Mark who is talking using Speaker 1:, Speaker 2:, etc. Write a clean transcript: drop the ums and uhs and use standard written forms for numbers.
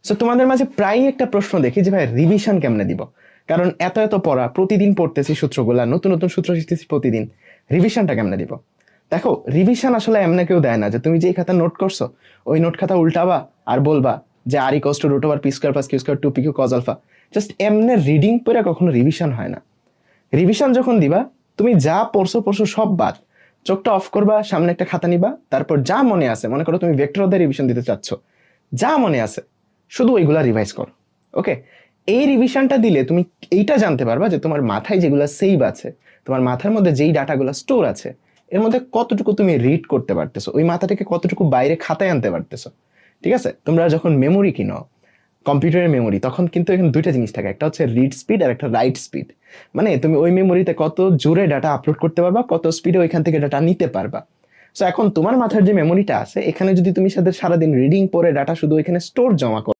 Speaker 1: So তোমাদের মাঝে প্রায়ই একটা প্রশ্ন দেখি যে ভাই রিভিশন কেমনে দিব, কারণ এত এত পড়া, প্রতিদিন পড়তেছি সূত্রগুলা, নতুন নতুন সূত্র শিখতেছি প্রতিদিন, রিভিশনটা কেমনে দিব? দেখো, রিভিশন আসলে এমনি কেউ দেয় না যে তুমি যেই খাতা নোট করছো ওই নোট খাতা উল্টাবা আর বলবা যে R equals to root over P square plus Q square 2 P Q cos alpha. Just এমনে রিডিং পড়ে কখনো রিভিশন হয় না। রিভিশন যখন দিবা, তুমি যা পড়ছো পড়ছো সব বাদ, চোখটা অফ করবা, সামনে একটা খাতা নিবা, তারপর যা মনে আছে, মনে করো তুমি ভেক্টর অধ্যায় রিভিশন দিতে চাচ্ছ, যা মনে আছে শুধু ওইগুলা রিভাইজ করো। ওকে, এই রিভিশনটা দিলে তুমি এইটা জানতে পারবা যে তোমার মাথায় যেগুলো সেভ আছে, তোমার মাথার মধ্যে যেই ডাটাগুলো স্টোর আছে, এর মধ্যে কতটুকু তুমি রিড করতে পারতেছো, ওই মাথাটাকে কতটুকু বাইরে খাতায় আনতে পারতেছো। ঠিক আছে, তোমরা যখন মেমোরি কিনো, কম্পিউটারের মেমোরি, তখন কিন্তু এখানে দুইটা জিনিস থাকে, একটা হচ্ছে রিড স্পিড আর একটা রাইট স্পিড। মানে তুমি ওই মেমোরিতে কত জোরে ডাটা আপলোড করতে পারবা, কত স্পিডে ওইখান থেকে ডাটা নিতে পারবা। সো এখন তোমার মাথার যে মেমোরিটা আছে, এখানে যদি তুমি সাথে সারাদিন রিডিং পড়ে ডাটা শুধু এখানে স্টোর জমা করো,